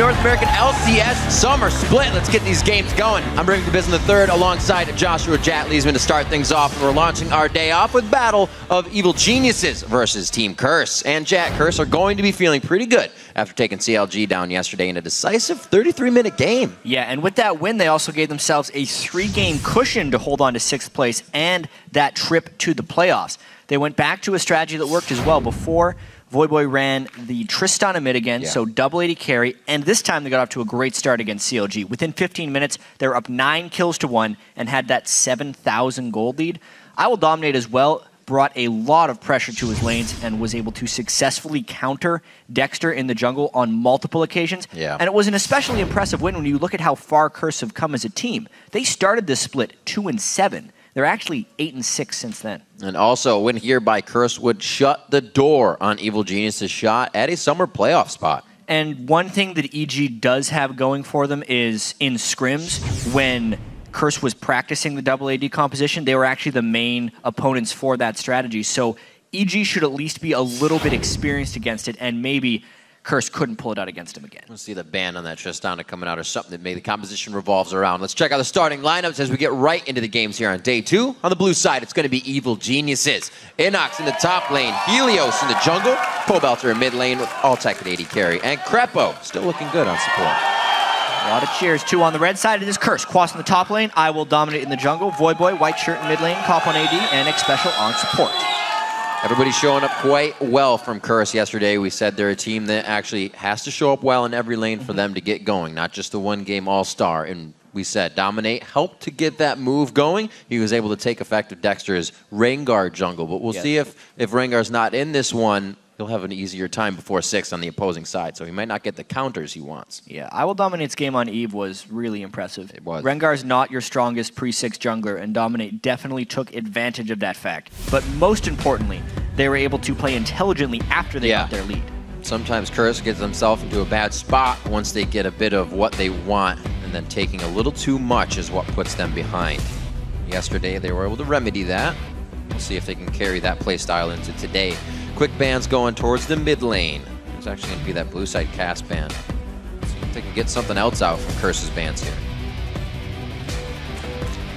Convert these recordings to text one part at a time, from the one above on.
North American LCS Summer Split. Let's get these games going. I'm bringing the biz in the third alongside Joshua Jat Leesman to start things off. And we're launching our day off with Battle of Evil Geniuses versus Team Curse. And Jat Curse are going to be feeling pretty good after taking CLG down yesterday in a decisive 33-minute game. Yeah, and with that win, they also gave themselves a 3-game cushion to hold on to 6th place and that trip to the playoffs. They went back to a strategy that worked as well before. Voyboy ran the Tristan in mid again, so double AD carry, and this time they got off to a great start against CLG. Within 15 minutes, they were up 9 kills to 1 and had that 7,000 gold lead. I Will Dominate as well brought a lot of pressure to his lanes and was able to successfully counter Dexter in the jungle on multiple occasions. And it was an especially impressive win when you look at how far Curse have come as a team. They started this split 2-7. They're actually 8-6 since then. And also, a win here by Curse would shut the door on Evil Genius' shot at a summer playoff spot. And one thing that EG does have going for them is in scrims, when Curse was practicing the double AD composition, they were actually the main opponents for that strategy. So EG should at least be a little bit experienced against it, and maybe Curse couldn't pull it out against him again. We'll see the ban on that Tristana coming out or something that maybe the composition revolves around. Let's check out the starting lineups as we get right into the games here on day 2. On the blue side, it's going to be Evil Geniuses. Inox in the top lane, Helios in the jungle, Pobelter in mid lane with Altec at AD carry, and Crepo still looking good on support. A lot of cheers. 2 on the red side. It is Curse. Quas in the top lane, I Will Dominate in the jungle, Voyboy, white shirt in mid lane, Cop on AD, and X Special on support. Everybody's showing up quite well from Curse yesterday. We said they're a team that actually has to show up well in every lane for them to get going, not just the one-game all-star. And we said Dominate helped to get that move going. He was able to take effective Dexter's Rengar jungle. But we'll see if Rengar's not in this one, he'll have an easier time before 6 on the opposing side. So he might not get the counters he wants. Yeah, I Will Dominate's game on Eve was really impressive. It was. Rengar's not your strongest pre-6 jungler, and Dominate definitely took advantage of that fact. But most importantly, they were able to play intelligently after they got their lead. Sometimes Curse gets themselves into a bad spot once they get a bit of what they want, and then taking a little too much is what puts them behind. Yesterday, they were able to remedy that. We'll see if they can carry that playstyle into today. Quick bands going towards the mid lane. There's actually going to be that blue side cast ban. See if they can get something else out from Curse's bands here.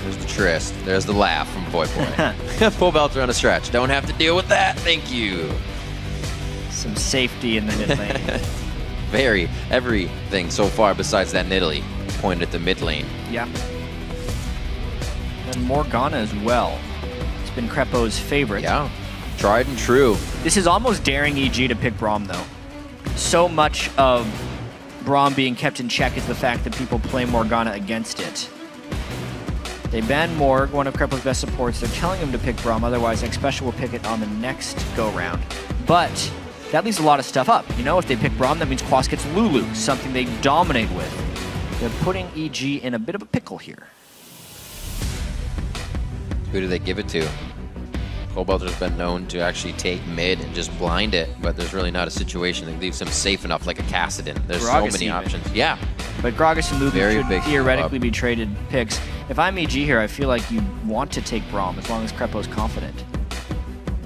There's the Trist. There's the laugh from Voyboy. Pobelter on a stretch. Don't have to deal with that. Thank you. Some safety in the mid lane. Everything so far besides that Nidalee pointed at the mid lane. Yeah. And Morgana as well. It's been Crepo's favorite. Yeah. Tried and true. This is almost daring EG to pick Braum, though. So much of Braum being kept in check is the fact that people play Morgana against it. They banned Morg, one of Crepo's best supports. They're telling him to pick Braum, otherwise X Special will pick it on the next go-round. But that leaves a lot of stuff up. You know, if they pick Braum, that means Quas gets Lulu, something they dominate with. They're putting EG in a bit of a pickle here. Who do they give it to? Pobelter's been known to actually take mid and just blind it, but there's really not a situation that leaves him safe enough like a Kassadin. There's so many options. Yeah. But Gragas and Lulu should theoretically be traded picks. If I'm EG here, I feel like you want to take Braum as long as Crepo's confident.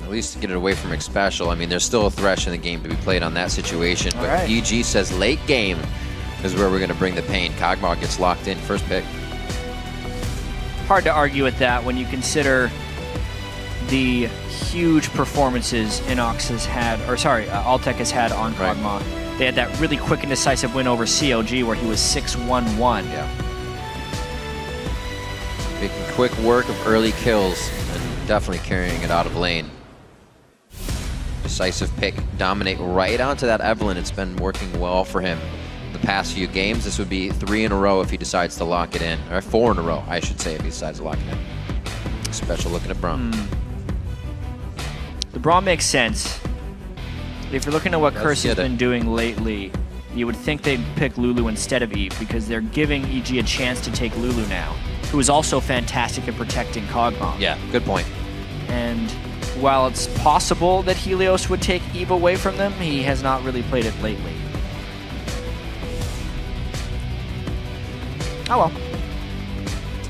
At least to get it away from X Special. I mean, there's still a thresh in the game to be played on that situation. But EG says late game is where we're going to bring the pain. Kog'Maw gets locked in, first pick. Hard to argue with that when you consider the huge performances Inox has had, or sorry, Altec has had on Kog'Maw. They had that really quick and decisive win over CLG where he was 6-1-1. Yeah. Making quick work of early kills and definitely carrying it out of lane. Decisive pick, Dominate right onto that Evelynn. It's been working well for him the past few games. This would be 3 in a row if he decides to lock it in, or 4 in a row, I should say, if he decides to lock it in. Special looking at Braum. The Braum makes sense. If you're looking at what Curse has been doing lately, you would think they'd pick Lulu instead of Eve because they're giving EG a chance to take Lulu now, who is also fantastic at protecting Kog'Maw. Yeah, good point. And while it's possible that Helios would take Eve away from them, he has not really played it lately. Oh well.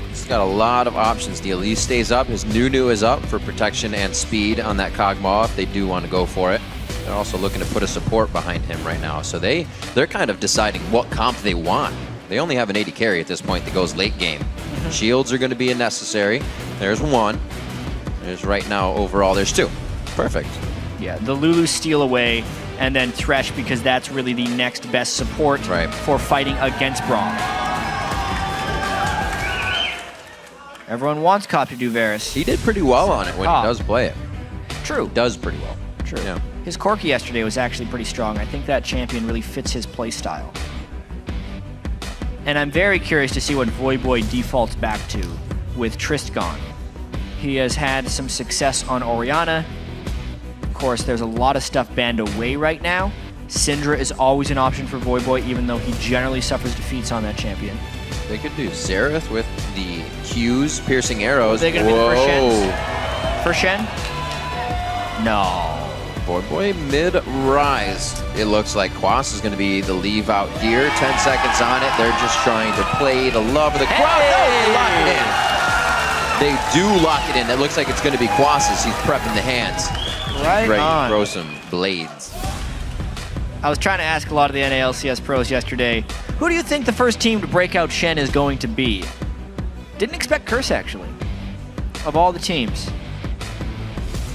He's got a lot of options. The Elise stays up. His Nunu is up for protection and speed on that Kog'Maw if they do want to go for it. They're also looking to put a support behind him right now. So they're kind of deciding what comp they want. They only have an 80 carry at this point that goes late game. Shields are going to be necessary. There's one. There's right now overall, there's two. Perfect. Yeah, the Lulu steal away, and then Thresh, because that's really the next best support for fighting against Braum. Everyone wants Cop to do Varus. He did pretty well on it when he does play it. True. He does pretty well. True. Yeah. His Corki yesterday was actually pretty strong. I think that champion really fits his play style. And I'm very curious to see what Voyboy defaults back to with Trist gone. He has had some success on Orianna. Of course, there's a lot of stuff banned away right now. Syndra is always an option for Voyboy, even though he generally suffers defeats on that champion. They could do Xerath with the Q's, piercing arrows. Are they going to be the first Shen? No. Voyboy mid-rise. It looks like Quas is going to be the leave out here. 10 seconds on it. They're just trying to play the love of the crowd. No, they lock it in. They do lock it in. It looks like it's going to be Quas's. He's prepping the hands. Right on. Throw some blades. I was trying to ask a lot of the NA LCS pros yesterday, who do you think the first team to break out Shen is going to be? Didn't expect Curse, actually, of all the teams.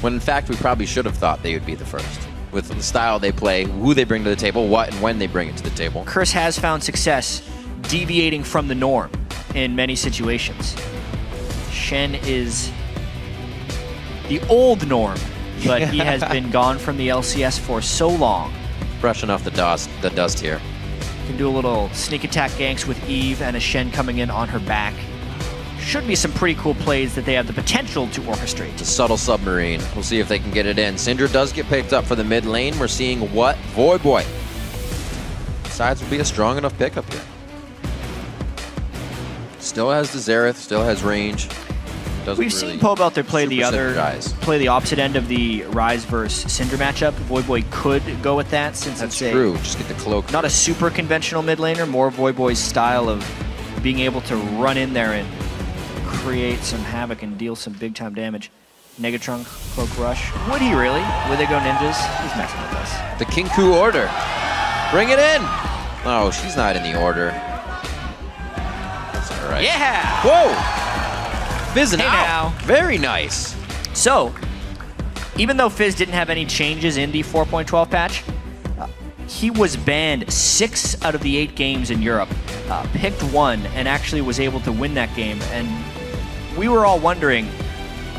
When in fact, we probably should have thought they would be the first. With the style they play, who they bring to the table, what and when they bring it to the table. Curse has found success deviating from the norm in many situations. Shen is the old norm, but he has been gone from the LCS for so long. Brushing off the dust here. Can do a little sneak attack ganks with Eve and a Shen coming in on her back. Should be some pretty cool plays that they have the potential to orchestrate. It's a subtle submarine. We'll see if they can get it in. Syndra does get picked up for the mid lane. We're seeing what Voyboy decides will be a strong enough pickup here. Still has the Xerath, still has range. We've seen Pobe out there play the opposite end of the Ryze versus Syndra matchup. Voyboy could go with that since it's true. Just get the cloak. Not a super conventional mid laner, more Voyboy's style of being able to run in there and create some havoc and deal some big time damage. Negatrunk, Cloak Rush. Would he really? Would they go ninjas? He's messing with us. The Kinku order. Bring it in. Oh, she's not in the order. That's all right. Yeah. Whoa. Fizz out. Now. Very nice. So, even though Fizz didn't have any changes in the 4.12 patch, he was banned 6 out of the 8 games in Europe, picked 1, and actually was able to win that game. And we were all wondering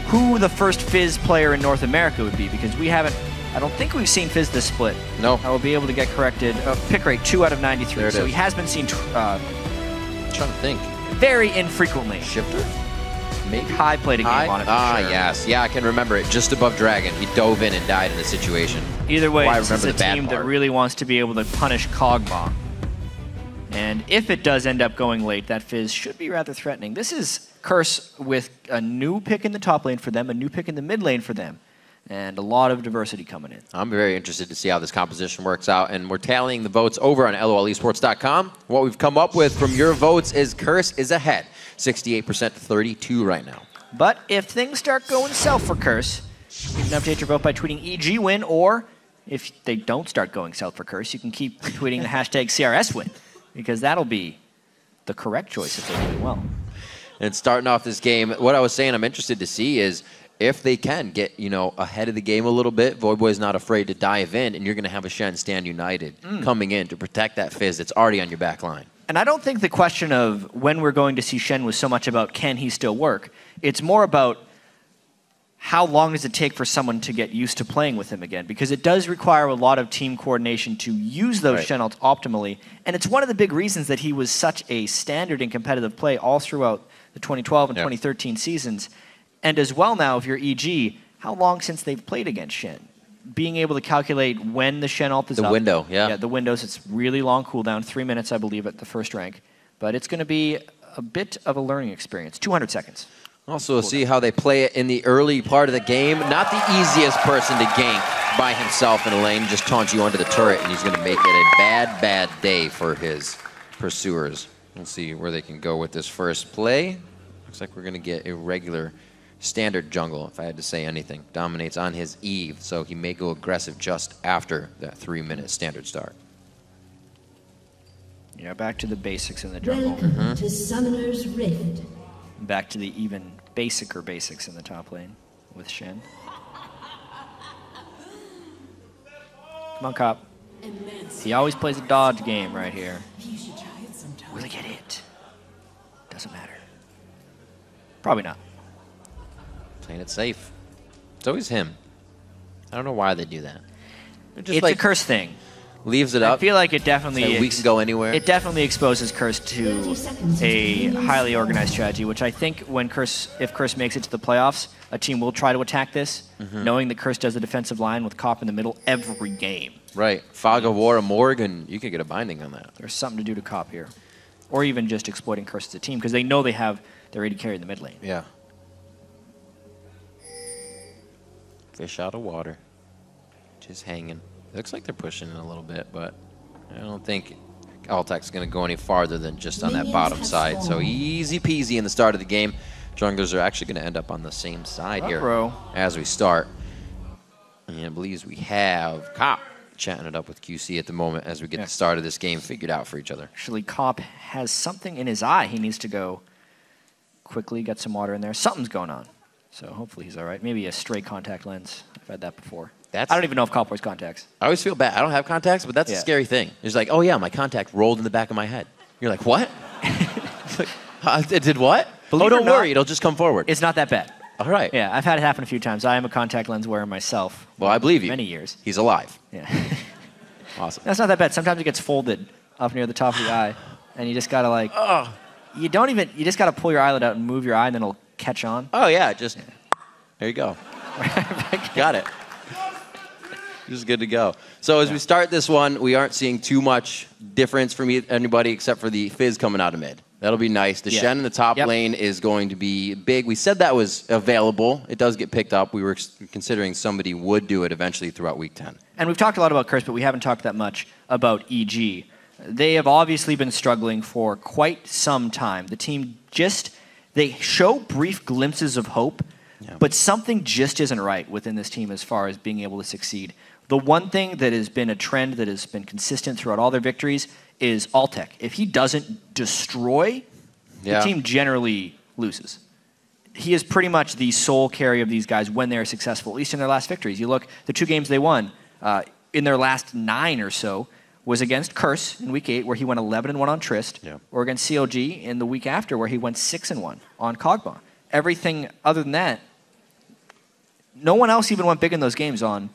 who the first Fizz player in North America would be, because we haven't, I don't think we've seen Fizz this split. No. I will be able to get corrected. Pick rate 2 out of 93. So he has been seen I'm trying to think. Very infrequently. Shifter? Maybe. High played a game on it. Sure. Yes. Yeah, I can remember it. Just above Dragon. He dove in and died in the situation. Either way, this is a team that really wants to be able to punish Kog'Maw. And if it does end up going late, that Fizz should be rather threatening. This is Curse with a new pick in the top lane for them, a new pick in the mid lane for them, and a lot of diversity coming in. I'm very interested to see how this composition works out, and we're tallying the votes over on LOLesports.com. What we've come up with from your votes is Curse is ahead, 68% to 32 right now. But if things start going south for Curse, you can update your vote by tweeting EG win, or if they don't start going south for Curse, you can keep tweeting the hashtag CRS win, because that'll be the correct choice if they're doing well. And starting off this game, what I was saying I'm interested to see is if they can get, ahead of the game a little bit, Voyboy's not afraid to dive in, and you're going to have a Shen stand united coming in to protect that Fizz that's already on your back line. And I don't think the question of when we're going to see Shen was so much about can he still work. It's more about how long does it take for someone to get used to playing with him again? Because it does require a lot of team coordination to use those Shen ults optimally. And it's one of the big reasons that he was such a standard in competitive play all throughout the 2012 and 2013 seasons. And as well now, if you're EG, how long since they've played against Shen? Being able to calculate when the Shen ult is up. The window, Yeah, the windows. It's really long cooldown, 3 minutes, I believe, at the first rank. But it's going to be a bit of a learning experience. 200 seconds. Also, see how they play it in the early part of the game. Not the easiest person to gank by himself in a lane. Just taunts you under the turret, and he's going to make it a bad, bad day for his pursuers. We'll see where they can go with this first play. Looks like we're going to get a regular standard jungle, if I had to say anything. Dominates on his Eve, so he may go aggressive just after that 3-minute standard start. Yeah, back to the basics in the jungle. Welcome to Summoner's Rift. Back to the even basicer basics in the top lane with Shen. Come on, Cop. He always plays a dodge game right here. Will he get hit? Doesn't matter. Probably not. Playing it safe. It's always him. I don't know why they do that. It's a Curse thing. Leaves it up. I feel like it definitely we can go anywhere. It definitely exposes Curse to a highly organized strategy, which I think if Curse makes it to the playoffs, a team will try to attack this, knowing that Curse does the defensive line with Cop in the middle every game. Right. Fog of War, Morgan, you could get a binding on that. There's something to do to Cop here. Or even just exploiting Curse as a team, because they know they have their AD carry in the mid lane. Yeah. Fish out of water. Just hanging. Looks like they're pushing it a little bit, but I don't think Altec's going to go any farther than just on that bottom side. So easy peasy in the start of the game. Junglers are actually going to end up on the same side here as we start. And I believe we have Cop chatting it up with QC at the moment as we get the start of this game figured out for each other. Actually, Cop has something in his eye. He needs to go quickly, get some water in there. Something's going on. So hopefully he's all right. Maybe a stray contact lens. I've had that before. I don't even know if Cop wears contacts. I always feel bad. I don't have contacts, but that's a scary thing. It's like, oh yeah, my contact rolled in the back of my head. You're like, what? It did what? Believe don't worry, it'll just come forward. It's not that bad. All right. Yeah, I've had it happen a few times. I am a contact lens wearer myself. Well, I believe you. Many years. He's alive. Yeah. Awesome. That's not that bad. Sometimes it gets folded up near the top of the eye, and you just gotta like, you just gotta pull your eyelid out and move your eye, and then it'll catch on. Oh yeah, there you go. Got it. Just good to go. So as we start this one, we aren't seeing too much difference from anybody except for the Fizz coming out of mid. That'll be nice. The Shen in the top lane is going to be big. We said that was available. It does get picked up. We were considering somebody would do it eventually throughout week 10. And we've talked a lot about Curse, but we haven't talked that much about EG. They have obviously been struggling for quite some time. The team they show brief glimpses of hope, but something just isn't right within this team as far as being able to succeed. The one thing that has been a trend that has been consistent throughout all their victories is Altec. If he doesn't destroy, the team generally loses. He is pretty much the sole carry of these guys when they're successful, at least in their last victories. You look, the 2 games they won in their last 9 or so was against Curse in week 8, where he went 11-1 on Trist, or against CLG in the week after, where he went 6-1 on Kog'Maw. Everything other than that, no one else even went big in those games on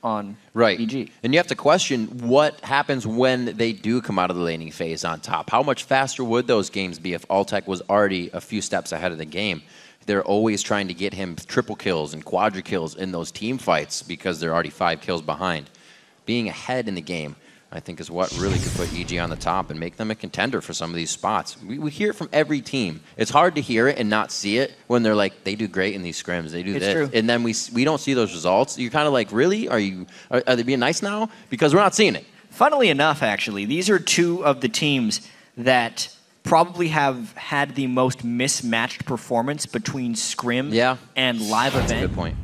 EG. And you have to question what happens when they do come out of the laning phase on top. How much faster would those games be if Altec was already a few steps ahead of the game? They're always trying to get him triple kills and quadra kills in those team fights because they're already 5 kills behind. Being ahead in the game, I think, is what really could put EG on the top and make them a contender for some of these spots. We hear it from every team. It's hard to hear it and not see it when they're like, they do great in these scrims, they do this. True. And then we don't see those results. You're kind of like, really? Are they being nice now? Because we're not seeing it. Funnily enough, actually, these are 2 of the teams that probably have had the most mismatched performance between scrim and live event. That's a good point.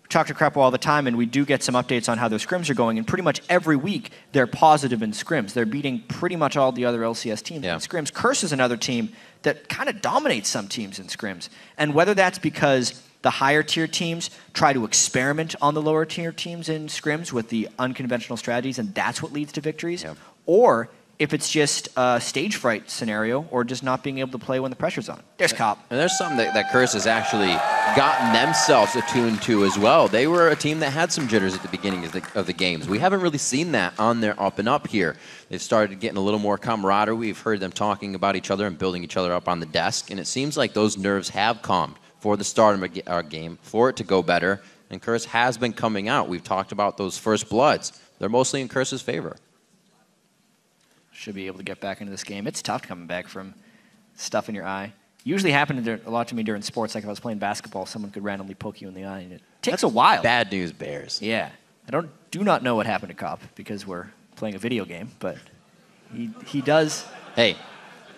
We talk to Crepo all the time, and we do get some updates on how their scrims are going, and pretty much every week they're positive in scrims. They're beating pretty much all the other LCS teams in scrims. Curse is another team that kind of dominates some teams in scrims. And whether that's because the higher tier teams try to experiment on the lower tier teams in scrims with the unconventional strategies, and that's what leads to victories, or if it's just a stage fright scenario or just not being able to play when the pressure's on. There's Cop. And there's something that Curse has actually gotten themselves attuned to as well. They were a team that had some jitters at the beginning of the games. We haven't really seen that on their up and up here. They've started getting a little more camaraderie. We've heard them talking about each other and building each other up on the desk, and it seems like those nerves have calmed for the start of our game, for it to go better, and Curse has been coming out. We've talked about those first bloods. They're mostly in Curse's favor. Should be able to get back into this game. It's tough coming back from stuff in your eye. Usually happened a lot to me during sports. Like if I was playing basketball, someone could randomly poke you in the eye, and it takes a while. Bad news bears. Yeah. I do not know what happened to Cop because we're playing a video game, but he does. Hey,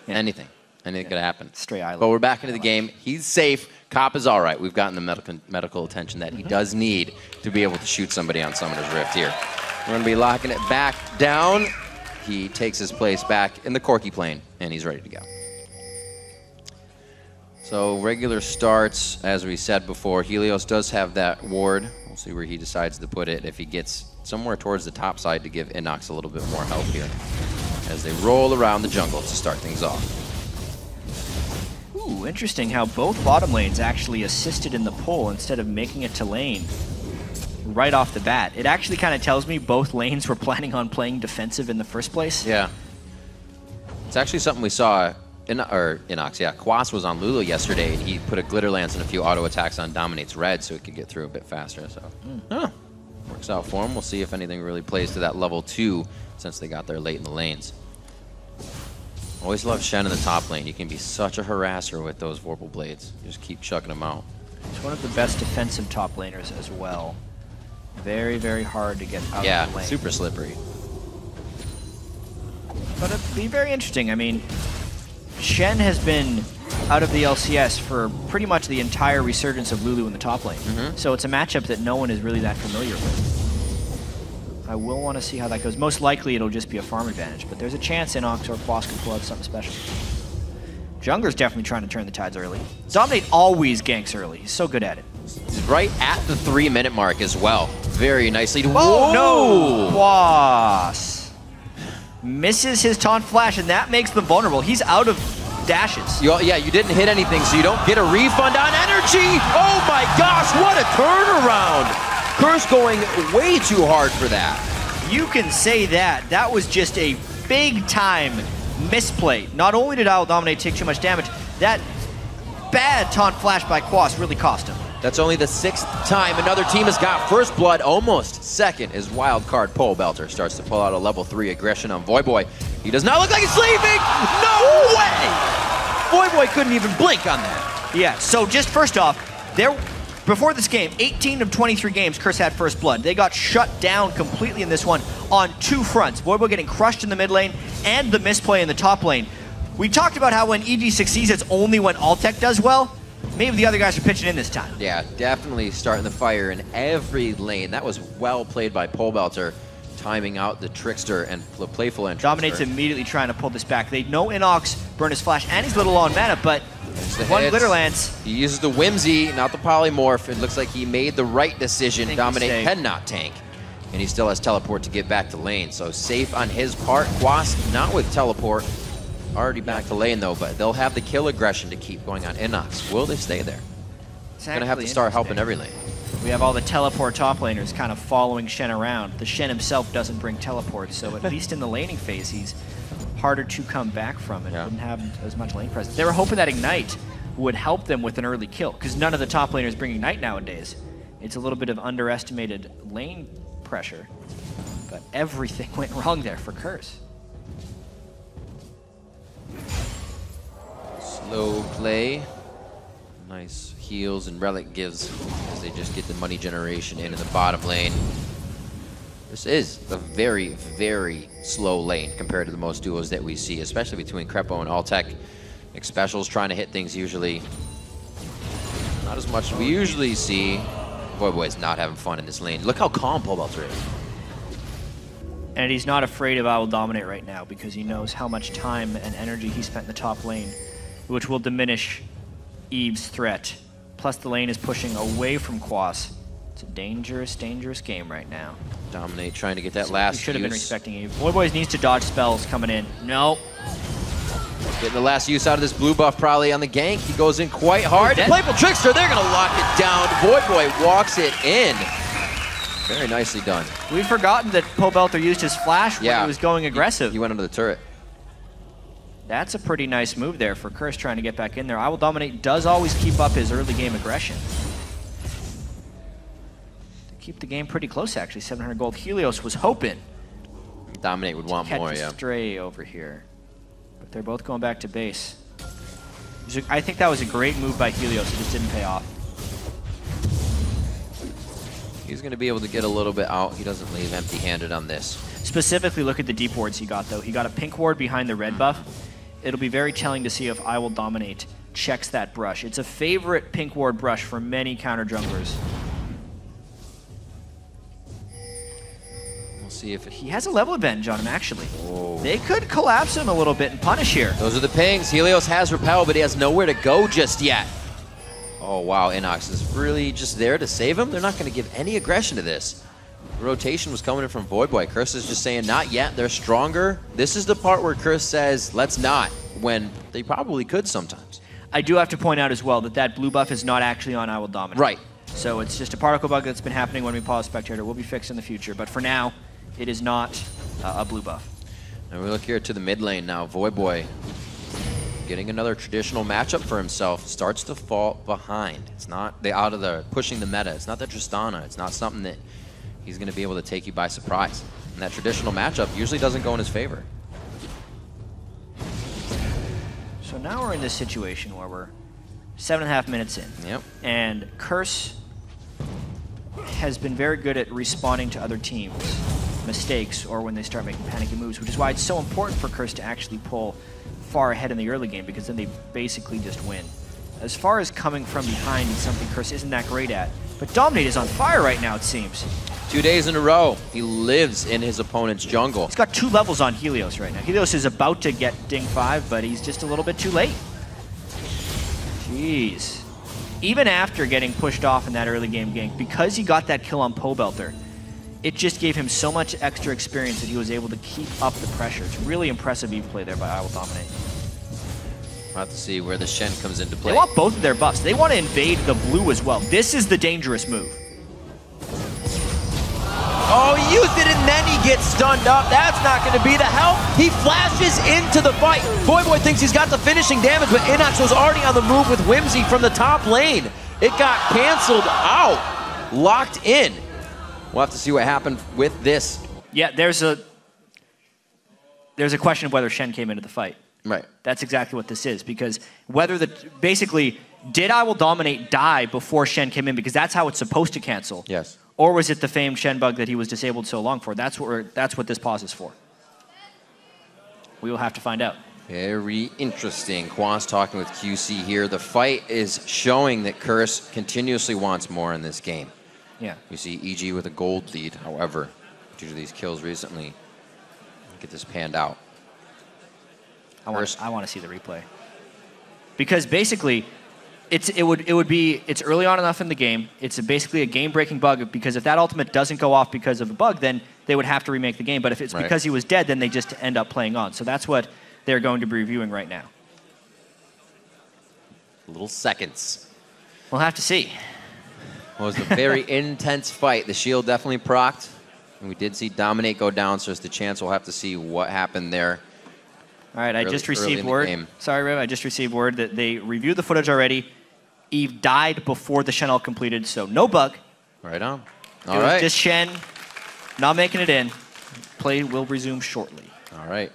anything could happen. Stray eyelid. But we're back into the game. He's safe. Cop is all right. We've gotten the medical attention that he does need to be able to shoot somebody on Summoner's Rift here. We're going to be locking it back down. He takes his place back in the Corky plane, and he's ready to go. So regular starts, as we said before, Helios does have that ward. We'll see where he decides to put it if he gets somewhere towards the top side to give Inox a little bit more help here as they roll around the jungle to start things off. Ooh, interesting how both bottom lanes actually assisted in the pull instead of making it to lane right off the bat. It actually kind of tells me both lanes were planning on playing defensive in the first place. Yeah. It's actually something we saw, Inox, yeah. Quas was on Lulu yesterday, and he put a Glitter Lance and a few auto attacks on Dominate's red so he could get through a bit faster. So, works out for him. We'll see if anything really plays to that level 2 since they got there late in the lanes. Always love Shen in the top lane. You can be such a harasser with those Vorpal Blades. You just keep chucking them out. He's one of the best defensive top laners as well. Very, very hard to get out of the lane. Yeah, super slippery. But it'd be very interesting. I mean, Shen has been out of the LCS for pretty much the entire resurgence of Lulu in the top lane. So it's a matchup that no one is really that familiar with. I will want to see how that goes. Most likely it'll just be a farm advantage, but there's a chance Inox or Quas can pull out something special. Jungler's definitely trying to turn the tides early. Dominate always ganks early. He's so good at it. He's right at the 3-minute mark as well. Very nicely. Oh, no! Quas misses his taunt flash, and that makes them vulnerable. He's out of dashes. Yeah, you didn't hit anything, so you don't get a refund on energy. Oh my gosh, what a turnaround! Curse going way too hard for that. You can say that. That was just a big-time misplay. Not only did IWIL Dominate take too much damage, that bad taunt flash by Quas really cost him. That's only the 6th time another team has got first blood, almost second, as Wildcard Pole Belter starts to pull out a level 3 aggression on Voyboy. He does not look like he's sleeping! No way! Voyboy couldn't even blink on that. Yeah, so just first off, before this game, 18 of 23 games, Curse had first blood. They got shut down completely in this one on 2 fronts. Voyboy getting crushed in the mid lane and the misplay in the top lane. We talked about how when EG succeeds, it's only when Altec does well. Maybe the other guys are pitching in this time. Yeah, definitely starting the fire in every lane. That was well played by Pole Belter, timing out the Trickster and the playful entrance. Dominate's immediately trying to pull this back. They know Inox burn his flash, and he's a little low on mana, but one Glitter Lance. He uses the Whimsy, not the Polymorph. It looks like he made the right decision. Dominate cannot tank, and he still has Teleport to get back to lane. So safe on his part. Quas not with Teleport. Already back to lane though, but they'll have the kill aggression to keep going on Inox. Will they stay there? Gonna have to start helping every lane. We have all the Teleport top laners kind of following Shen around. The Shen himself doesn't bring Teleport, so at least in the laning phase, he's harder to come back from and didn't have as much lane presence. They were hoping that Ignite would help them with an early kill, because none of the top laners bring Ignite nowadays. It's a little bit of underestimated lane pressure, but everything went wrong there for Curse. Slow play. Nice heals and Relic gives as they just get the money generation in the bottom lane. This is a very, very slow lane compared to the most duos that we see, especially between Crepo and Altec. Specials trying to hit things usually. Not as much as we usually see. Voyboy's not having fun in this lane. Look how calm Pole Belter is. And he's not afraid of IWIL Dominate right now because he knows how much time and energy he spent in the top lane, which will diminish Eve's threat. Plus the lane is pushing away from Quas. It's a dangerous, dangerous game right now. Dominate trying to get that last use. Should have been respecting Eve. Voyboy needs to dodge spells coming in. No. Getting the last use out of this blue buff probably on the gank. He goes in quite hard. The Playful Trickster, they're going to lock it down. Voyboy walks it in. Very nicely done. We'd forgotten that Pole Belter used his flash when he was going aggressive. He went under the turret. That's a pretty nice move there for Curse trying to get back in there. IWIL Dominate does always keep up his early game aggression. To keep the game pretty close, actually. 700 gold. Helios was hoping Dominate would want more, yeah. Stray over here. But they're both going back to base. I think that was a great move by Helios. It just didn't pay off. He's going to be able to get a little bit out. He doesn't leave empty-handed on this. Specifically, look at the deep wards he got, though. He got a pink ward behind the red buff. It'll be very telling to see if IWIL Dominate checks that brush. It's a favorite pink ward brush for many counter junglers. We'll see if He has a level advantage on him, actually. Oh. They could collapse him a little bit and punish here. Those are the pings. Helios has repel, but he has nowhere to go just yet. Oh, wow. Inox is really just there to save him. They're not going to give any aggression to this. The rotation was coming in from Voidboy. Curse is just saying, not yet. They're stronger. This is the part where Curse says, let's not, when they probably could sometimes. I do have to point out as well that that blue buff is not actually on I Will Dominate. Right. So it's just a particle bug that's been happening when we pause Spectator. Will be fixed in the future. But for now, it is not a blue buff. And we look here to the mid lane now. Voidboy getting another traditional matchup for himself. Starts to fall behind. It's not out of the pushing the meta. It's not the Tristana. It's not something that he's going to be able to take you by surprise. And that traditional matchup usually doesn't go in his favor. So now we're in this situation where we're 7.5 minutes in. Yep. And Curse has been very good at responding to other teams' mistakes or when they start making panicky moves, which is why it's so important for Curse to actually pull far ahead in the early game, because then they basically just win. As far as coming from behind is something Curse isn't that great at. But Dominate is on fire right now, it seems. 2 days in a row, he lives in his opponent's jungle. He's got 2 levels on Helios right now. Helios is about to get Ding 5, but he's just a little bit too late. Jeez. Even after getting pushed off in that early game gank, because he got that kill on Pobelter, it just gave him so much extra experience that he was able to keep up the pressure. It's really impressive Eve play there by I Will Dominate. We'll have to see where the Shen comes into play. They want both of their buffs. They want to invade the blue as well. This is the dangerous move. Oh, he used it and then he gets stunned up. That's not going to be the help. He flashes into the fight. Voidboy thinks he's got the finishing damage, but Inox was already on the move with Whimsy from the top lane. It got canceled out, locked in. We'll have to see what happened with this. Yeah, there's a question of whether Shen came into the fight. Right. That's exactly what this is, because whether basically, did I Will Dominate die before Shen came in, because that's how it's supposed to cancel. Yes. Or was it the famed Shen bug that he was disabled so long for? That's what this pause is for. We will have to find out. Very interesting. Quas talking with QC here. The fight is showing that Curse continuously wants more in this game. Yeah. We see EG with a gold lead, however, due to these kills recently. Get this panned out. I want to see the replay. Because basically, it's early on enough in the game. It's basically a game-breaking bug, because if that ultimate doesn't go off because of a bug, then they would have to remake the game. But if it's because he was dead, then they just end up playing on. So that's what they're going to be reviewing right now. Little seconds. We'll have to see. Well, it was a very intense fight. The shield definitely procced. And we did see Dominate go down, so there's the chance we'll have to see what happened there. All right, I just received word. Sorry, Riv, I just received word that they reviewed the footage already. Eve died before the Shen ult completed, so no bug. Right on. It was just Shen not making it in. Play will resume shortly. All right.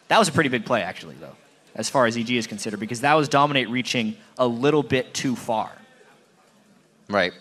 That was a pretty big play, actually, though, as far as EG is considered, because that was Dominate reaching a little bit too far. Right.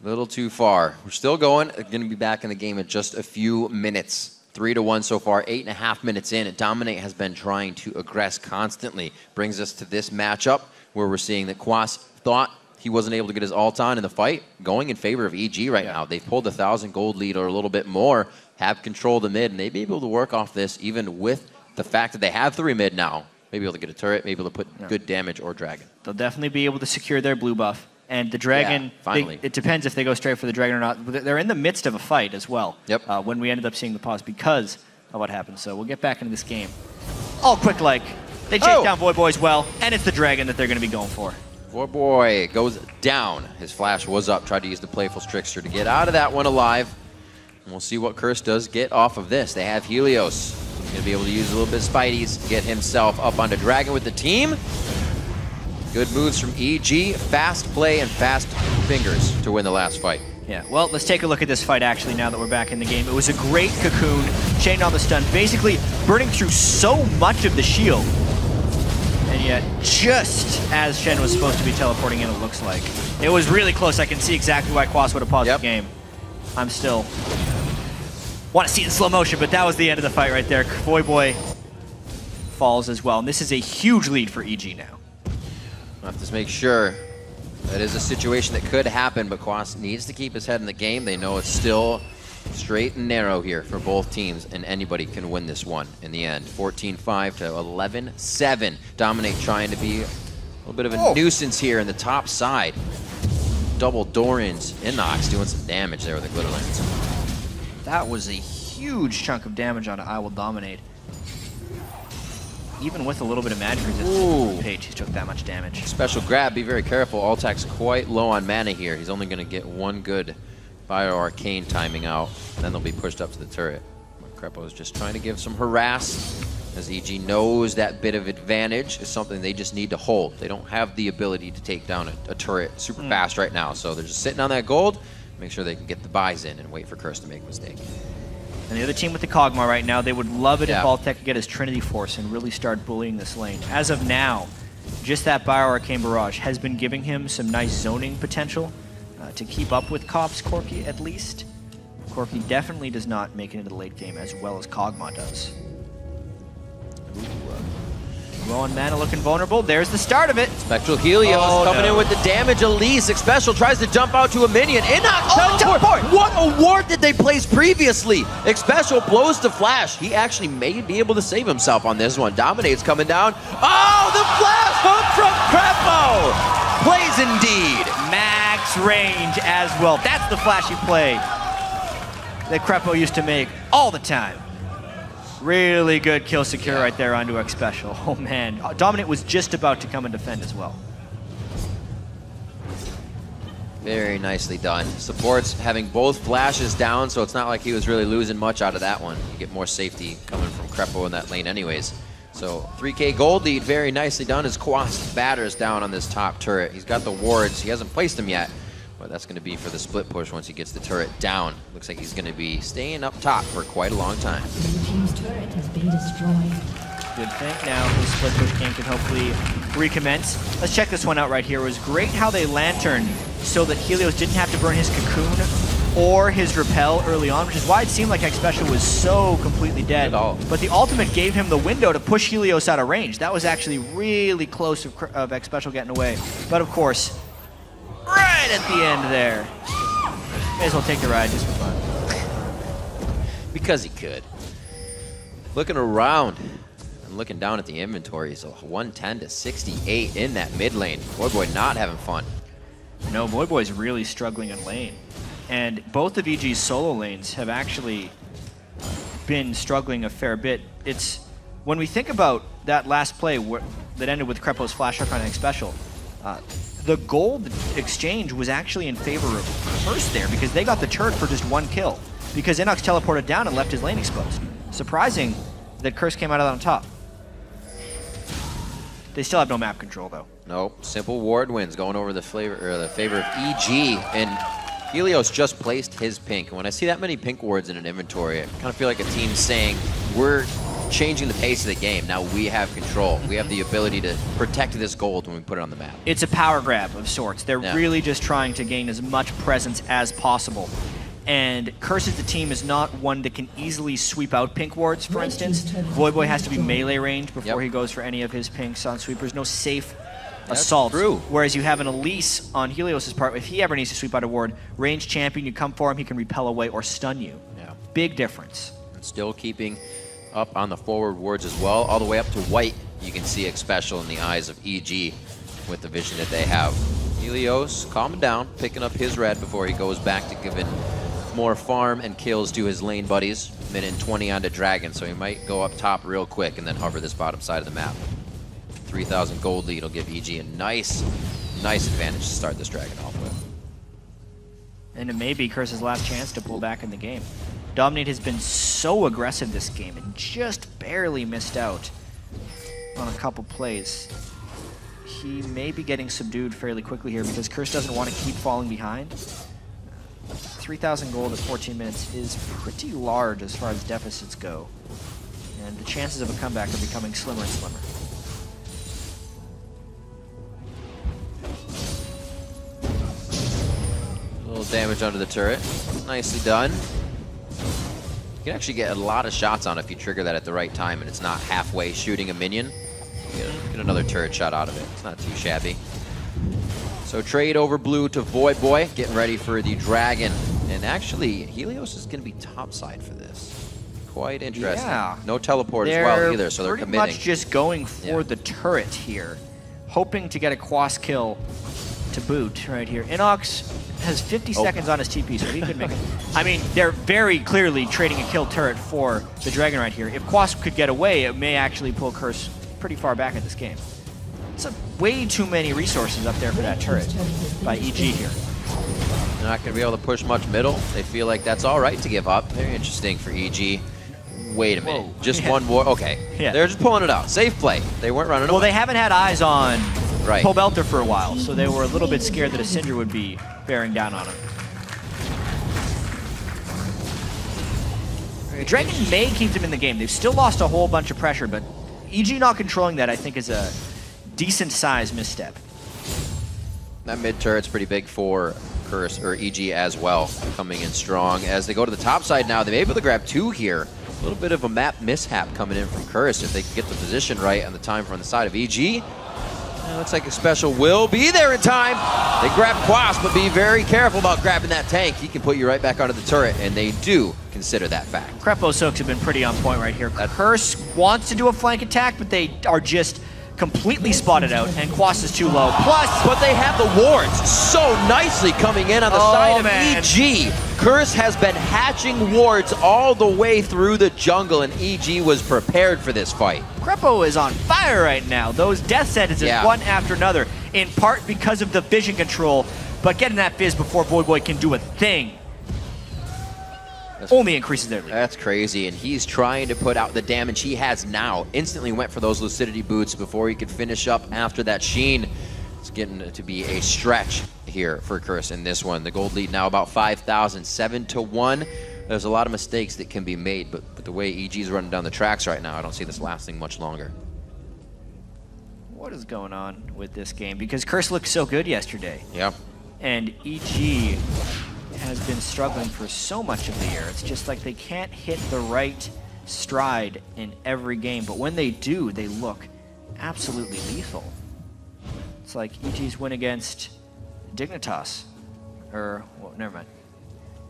A little too far. We're still going. Going to be back in the game in just a few minutes. 3-1 so far, 8.5 minutes in. And Dominate has been trying to aggress constantly. Brings us to this matchup where we're seeing that Quas thought he wasn't able to get his ult on in the fight, going in favor of EG right now. They've pulled 1,000 gold lead or a little bit more, have control of the mid, and they may be able to work off this even with the fact that they have 3 mid now. Maybe able to get a turret, maybe able to put good damage or dragon. They'll definitely be able to secure their blue buff. And the dragon, it depends if they go straight for the dragon or not. They're in the midst of a fight as well. Yep. When we ended up seeing the pause because of what happened. So we'll get back into this game. All quick like. They chase down Voidboy as well, and it's the dragon that they're going to be going for. Voidboy goes down. His flash was up. Tried to use the Playful Trickster to get out of that one alive. And we'll see what Curse does get off of this. They have Helios. He's going to be able to use a little bit of Spideys, get himself up onto Dragon with the team. Good moves from EG, fast play and fast fingers to win the last fight. Yeah, well, let's take a look at this fight actually now that we're back in the game. It was a great cocoon, chained on the stun, basically burning through so much of the shield. And yet, just as Shen was supposed to be teleporting in, it looks like. It was really close. I can see exactly why Quas would have paused the game. I'm still want to see it in slow motion, but that was the end of the fight right there. Voidboy falls as well, and this is a huge lead for EG now. We'll have to make sure. That is a situation that could happen, but Quas needs to keep his head in the game. They know it's still straight and narrow here for both teams, and anybody can win this one in the end. 14-5 to 11-7. Dominate trying to be a little bit of a nuisance here in the top side. Double door-ins. Inox doing some damage there with the Glitter Lance. That was a huge chunk of damage onto I Will Dominate. Even with a little bit of magic resistance, Page took that much damage. Special grab, be very careful. Altak's quite low on mana here. He's only going to get one good Bio Arcane timing out, then they'll be pushed up to the turret. Crepo is just trying to give some harass, as EG knows that bit of advantage is something they just need to hold. They don't have the ability to take down a turret super fast right now, so they're just sitting on that gold, make sure they can get the buys in and wait for Curse to make a mistake. And the other team with the Kog'Maw right now, they would love it if Altek could get his Trinity Force and really start bullying this lane. As of now, just that Bio Arcane Barrage has been giving him some nice zoning potential to keep up with Cop's Corki at least. Corki definitely does not make it into the late game as well as Kog'Maw does. Low on mana, looking vulnerable. There's the start of it. Spectral Helios coming in with the damage. Elise, Xpecial tries to jump out to a minion. Inox, teleport! What a ward did they place previously? Xpecial blows to flash. He actually may be able to save himself on this one. Dominate's coming down. Oh, the flash hook from Crepo! Plays indeed. Max range as well. That's the flashy play that Crepo used to make all the time. Really good kill secure right there onto Xpecial. Oh man, Dominate was just about to come and defend as well. Very nicely done. Supports having both flashes down, so it's not like he was really losing much out of that one. You get more safety coming from Crepo in that lane anyways. So 3K gold lead, very nicely done as Quas batters down on this top turret. He's got the wards, he hasn't placed them yet, but that's going to be for the split push once he gets the turret down. Looks like he's going to be staying up top for quite a long time. Blue team's turret has been destroyed. Good thing now the split push game can hopefully recommence. Let's check this one out right here. It was great how they lanterned so that Helios didn't have to burn his cocoon or his repel early on, which is why it seemed like Xpecial was so completely dead. But the ultimate gave him the window to push Helios out of range. That was actually really close of Xpecial getting away. But of course, right at the end there. May as well take the ride just for fun. Because he could. Looking around and looking down at the inventory, so 110 to 68 in that mid lane. Voyboy not having fun. No, Voyboy's really struggling in lane. And both of EG's solo lanes have actually been struggling a fair bit. It's when we think about that last play that ended with Crepo's flash hook on Xpecial, the gold exchange was actually in favor of Curse there because they got the turret for just one kill because Inox teleported down and left his lane exposed. Surprising that Curse came out of that on top. They still have no map control though. Nope, simple ward wins going over the favor of EG, and Helios just placed his pink. And when I see that many pink wards in an inventory, I kind of feel like a team saying, we're changing the pace of the game. Now we have control. We have the ability to protect this gold when we put it on the map. It's a power grab of sorts. They're really just trying to gain as much presence as possible. And Curse's the team is not one that can easily sweep out pink wards, for instance. Voyboy has to be melee range before he goes for any of his pinks on sweepers. No safe assault. True. Whereas you have an Elise on Helios' part, if he ever needs to sweep out a ward, ranged champion, you come for him, he can repel away or stun you. Yeah. Big difference. And still keeping up on the forward wards as well, all the way up to white. You can see Xpecial in the eyes of EG with the vision that they have. Helios calming down, picking up his red before he goes back to giving more farm and kills to his lane buddies. Minute and 20 onto Dragon, so he might go up top real quick and then hover this bottom side of the map. 3,000 gold lead will give EG a nice advantage to start this Dragon off with. And it may be Curse's last chance to pull back in the game. Dominate has been so aggressive this game and just barely missed out on a couple plays. He may be getting subdued fairly quickly here because Curse doesn't want to keep falling behind. 3,000 gold at 14 minutes is pretty large as far as deficits go. And the chances of a comeback are becoming slimmer and slimmer. A little damage under the turret. Nicely done. You can actually get a lot of shots on if you trigger that at the right time and it's not halfway shooting a minion. You get Get another turret shot out of it. It's not too shabby. So trade over blue to Void Boy, getting ready for the Dragon. And actually, Helios is going to be topside for this. Quite interesting. Yeah. No teleport as well either, so they're committing. Pretty much just going for the turret here, hoping to get a Quas kill to boot right here. Inox has 50 seconds on his TP, so he could make it. I mean, they're very clearly trading a kill turret for the Dragon right here. If Quas could get away, it may actually pull Curse pretty far back in this game. It's way too many resources up there for that turret by EG here. They're not going to be able to push much middle. They feel like that's all right to give up. Very interesting for EG. Wait a minute. Whoa. Just one more. Okay. Yeah. They're just pulling it out. Safe play. They weren't running away. Well, they haven't had eyes on Right. Pobelter for a while, so they were a little bit scared that a Syndra would be bearing down on him. Dragon may keep them in the game. They've still lost a whole bunch of pressure, but EG not controlling that, I think, is a decent-sized misstep. That mid turret's pretty big for Curse, or EG as well, coming in strong. As they go to the top side now, they're able to grab 2 here. A little bit of a map mishap coming in from Curse if they can get the position right and the time from the side of EG. Looks like a special will be there in time. They grab Quas, but be very careful about grabbing that tank. He can put you right back onto the turret, and they do consider that fact. Krepo Soaks have been pretty on point right here. Curse wants to do a flank attack, but they are just completely spotted out, and Quas is too low. Plus, but they have the wards so nicely coming in on the side of EG. Curse has been hatching wards all the way through the jungle, and EG was prepared for this fight. Krepo is on fire right now. Those death sentences, one after another, in part because of the vision control, but getting that Fizz before Void Boy can do a thing only increases their lead. That's crazy, and he's trying to put out the damage he has now. Instantly went for those Lucidity boots before he could finish up after that Sheen. It's getting to be a stretch here for Curse in this one. The gold lead now about 5,000, 7-1. There's a lot of mistakes that can be made, but the way EG's running down the tracks right now, I don't see this lasting much longer. What is going on with this game? Because Curse looked so good yesterday. Yeah. And EG has been struggling for so much of the year. It's just like they can't hit the right stride in every game, but when they do, they look absolutely lethal. It's like EG's win against Dignitas, or, well, never mind.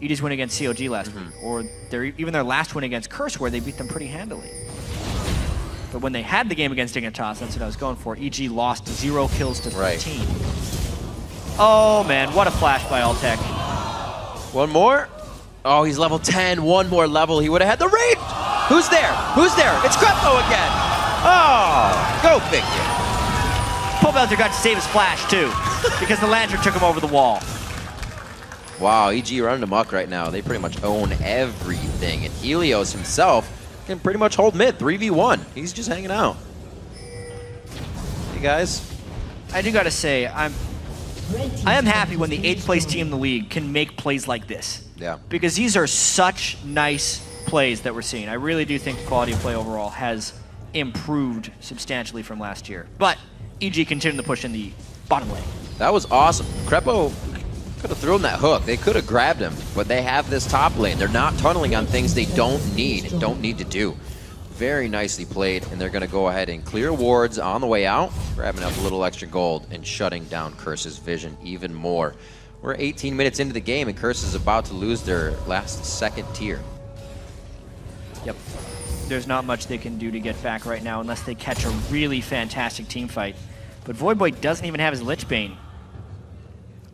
EG's win against COG last week, or even their last win against Curse, where they beat them pretty handily. But when they had the game against Dignitas, that's what I was going for. EG lost 0 kills to 13. Right. Oh man, what a flash by Alltech. One more. Oh, he's level 10. One more level. He would have had the raid. Who's there? Who's there? It's Krepo again. Oh, go figure. Pobelter got to save his flash too, because the Lantern took him over the wall. Wow, EG running amok right now. They pretty much own everything. And Helios himself can pretty much hold mid, 3v1. He's just hanging out. Hey guys. I do gotta say, I am happy when the 8th place team in the league can make plays like this. Yeah. Because these are such nice plays that we're seeing. I really do think the quality of play overall has improved substantially from last year. But EG continuing to push in the bottom lane. That was awesome. Krepo could have thrown that hook. They could have grabbed him, but they have this top lane. They're not tunneling on things they don't need to do. Very nicely played, and they're going to go ahead and clear wards on the way out, grabbing up a little extra gold and shutting down Curse's vision even more. We're 18 minutes into the game, and Curse is about to lose their last second tier. Yep. There's not much they can do to get back right now unless they catch a really fantastic team fight. But Void Boy doesn't even have his Lich Bane.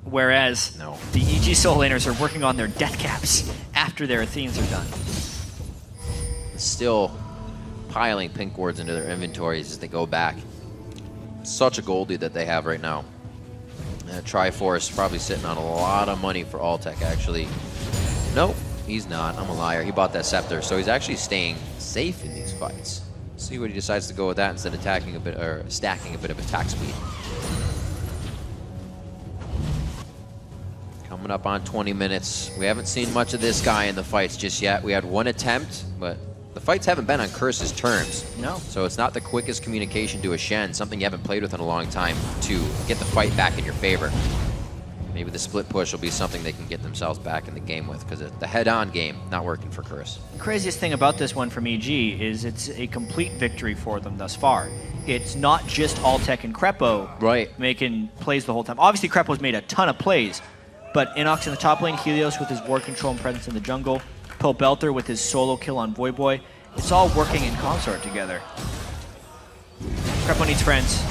Whereas the EG Soul Laners are working on their death caps after their Athenes are done. Still piling pink wards into their inventories as they go back. Such a gold lead that they have right now. Triforce probably sitting on a lot of money for Alltech, actually. Nope, he's not. I'm a liar. He bought that scepter, so he's actually staying safe in these fights. See what he decides to go with that instead of attacking a bit or stacking a bit of attack speed. Coming up on 20 minutes. We haven't seen much of this guy in the fights just yet. We had one attempt, but the fights haven't been on Curse's terms. No. So it's not the quickest communication to a Shen, something you haven't played with in a long time, to get the fight back in your favor. maybe the split push will be something they can get themselves back in the game with, because the head-on game not working for Curse. The craziest thing about this one from EG is it's a complete victory for them thus far. It's not just Altec and Crepo making plays the whole time. Obviously, Crepo's made a ton of plays, but Inox in the top lane, Helios with his ward control and presence in the jungle, Belter with his solo kill on Voyboy, it's all working in consort together. Crepo needs friends.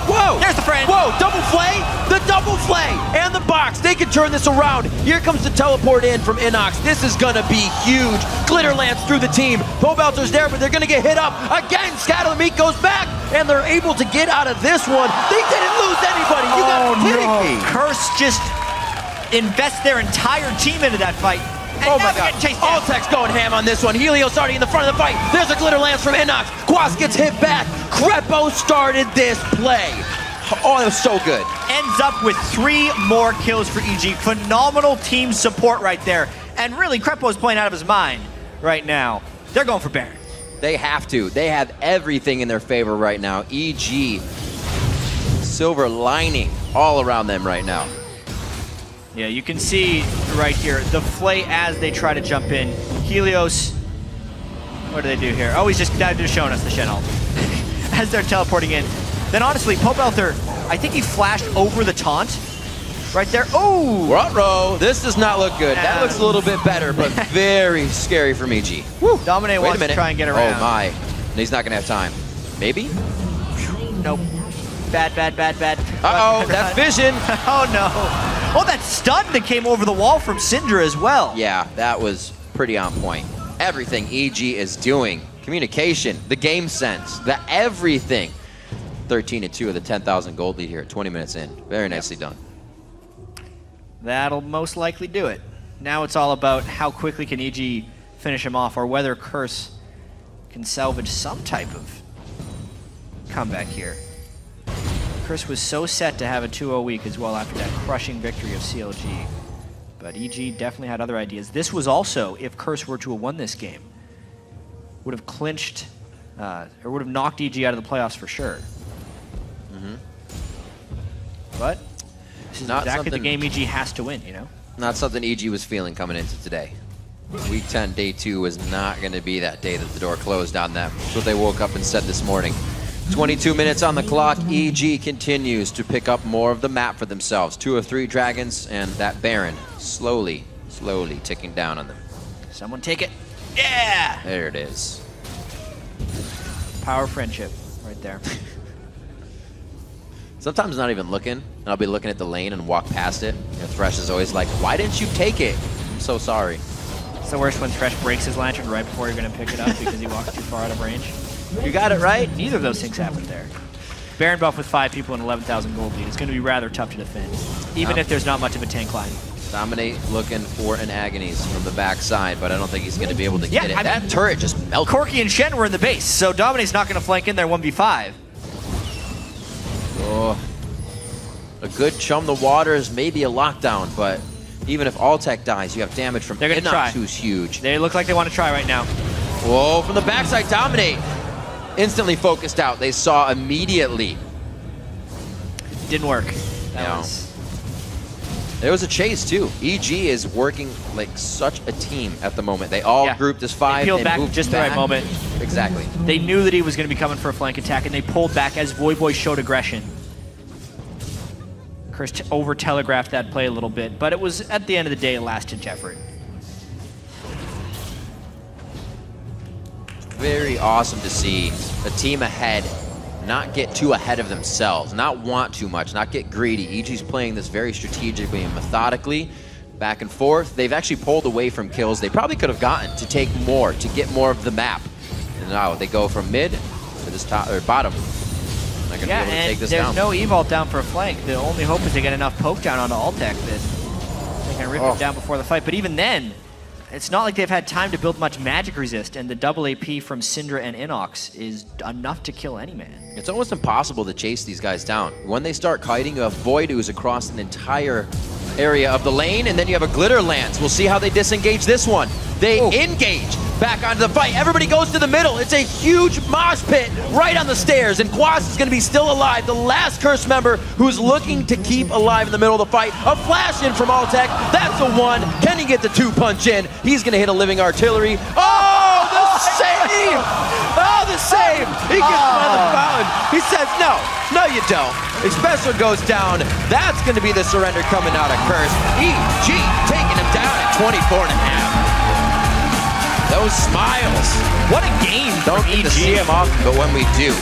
Whoa! There's the friend! Whoa! Double flay! The double flay! And the box! They can turn this around. Here comes the teleport in from Inox. This is gonna be huge. Glitter lance through the team. Belter's there, but they're gonna get hit up. Again, Scatter the Meat goes back, and they're able to get out of this one. They didn't lose anybody. You gotta be kidding me. Curse just invests their entire team into that fight. And Oh my god, Altec's going ham on this one. Helios already in the front of the fight. There's a glitter lance from Inox. Quas gets hit back. Crepo started this play. Oh, that was so good. Ends up with 3 more kills for EG. Phenomenal team support right there. And really, Crepo's playing out of his mind right now. They're going for Baron. They have to. They have everything in their favor right now. EG, silver lining all around them right now. Yeah, you can see right here, the flay as they try to jump in. Helios, what do they do here? Oh, he's just showing us the Shen ult. As they're teleporting in. Then honestly, Belter, I think he flashed over the taunt right there. Oh! Ruh-roh, this does not look good. That looks a little bit better, but very scary from EG. Woo. Dominate wants to try and get around. Oh my, he's not gonna have time. Maybe? Nope. Bad. Uh-oh, that vision. Oh no. Oh, that stun that came over the wall from Syndra as well. Yeah, that was pretty on point. Everything EG is doing, communication, the game sense, the everything. 13-2 of the 10,000 gold lead here at 20 minutes in. Very nicely done. That'll most likely do it. Now it's all about how quickly can EG finish him off, or whether Curse can salvage some type of comeback here. Curse was so set to have a 2-0 week as well after that crushing victory of CLG. But EG definitely had other ideas. This was also, if Curse were to have won this game, would have clinched, or would have knocked EG out of the playoffs for sure. But this is Not exactly the something- game EG has to win, you know? Not something EG was feeling coming into today. Week 10, day 2 was not going to be that day that the door closed on them. That's what they woke up and said this morning. 22 minutes on the clock. EG continues to pick up more of the map for themselves. 2 of 3 dragons, and that Baron slowly ticking down on them. Someone take it. Yeah! There it is. Power of friendship right there. Sometimes not even looking, and I'll be looking at the lane and walk past it. And Thresh is always like, why didn't you take it? I'm so sorry. It's the worst when Thresh breaks his lantern right before you're going to pick it up because he walks too far out of range. You got it right. Neither of those things happened there. Baron buff with 5 people and 11,000 gold lead is going to be rather tough to defend, even if there's not much of a tank line. Dominate looking for an Agonies from the backside, but I don't think he's going to be able to get it. I That mean, turret just melted. Corki and Shen were in the base, so Dominate's not going to flank in there 1v5. Oh, a good chum the waters, maybe a lockdown, but even if Altec dies, you have damage from They're gonna try. Inox, who's huge. They look like they want to try right now. Whoa, from the backside, Dominate. Instantly focused out. They saw immediately. Didn't work. No. There was a chase too. EG is working like such a team at the moment. They all grouped as 5 They peeled and back moved at just the back. right moment. Exactly. They knew that he was going to be coming for a flank attack, and they pulled back as Voyboy showed aggression. Curse over-telegraphed that play a little bit, but it was, at the end of the day, a last-ditch effort. Very awesome to see a team ahead not get too ahead of themselves, not want too much, not get greedy. EG's playing this very strategically and methodically, back and forth. They've actually pulled away from kills they probably could have gotten to take more, to get more of the map. And now they go from mid to this top or bottom. They're gonna be able to take this down. There's no evault down for a flank. The only hope is they get enough poke down onto Altec that they can rip him down before the fight. But even then, it's not like they've had time to build much magic resist, and the double AP from Syndra and Inox is enough to kill any man. It's almost impossible to chase these guys down. When they start kiting, you have Void who's across an entire area of the lane, and then you have a Glitter Lance. We'll see how they disengage this one. They engage back onto the fight. Everybody goes to the middle. It's a huge mosh pit right on the stairs, and Quas is going to be still alive. The last Curse member who's looking to keep alive in the middle of the fight. A flash in from Altec. That's a 1. Can he get the 2 punch in? He's going to hit a living artillery. Oh, the save! Oh, the save! He gets by the fountain. He says, no, you don't. Espresso goes down. That's going to be the surrender coming out of Curse. EG taking him down at 24.5. Those smiles. What a game. Don't get to see them often, but when we do,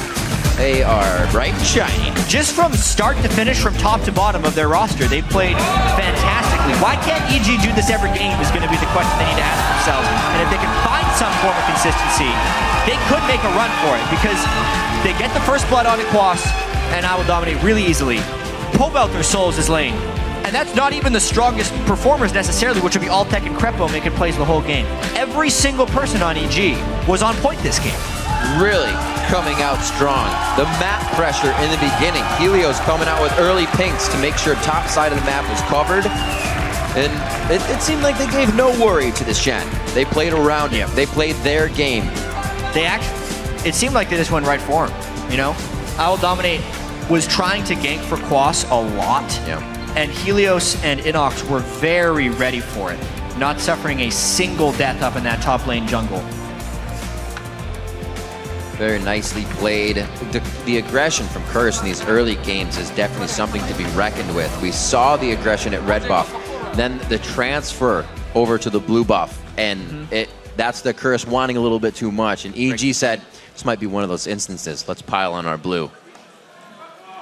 they are bright and shiny. Just from start to finish, from top to bottom of their roster, they've played fantastically. Why can't EG do this every game is going to be the question they need to ask themselves. And if they can find some form of consistency, they could make a run for it, because they get the first blood on Quas, and I will dominate really easily. Pobelter solos his lane. And that's not even the strongest performers necessarily, which would be Altec and Crepo making plays the whole game. Every single person on EG was on point this game. Really coming out strong. The map pressure in the beginning. Helios coming out with early pinks to make sure top side of the map was covered. And it seemed like they gave no worry to the Shen. They played around him. They played their game. It seemed like they just went right for him, you know? I Will Dominate was trying to gank for Quas a lot. Yeah. And Helios and Inox were very ready for it, not suffering a single death up in that top lane jungle. Very nicely played. The aggression from Curse in these early games is definitely something to be reckoned with. We saw the aggression at red buff, then the transfer over to the blue buff, and that's the Curse wanting a little bit too much. And EG said, this might be one of those instances. Let's pile on our blue.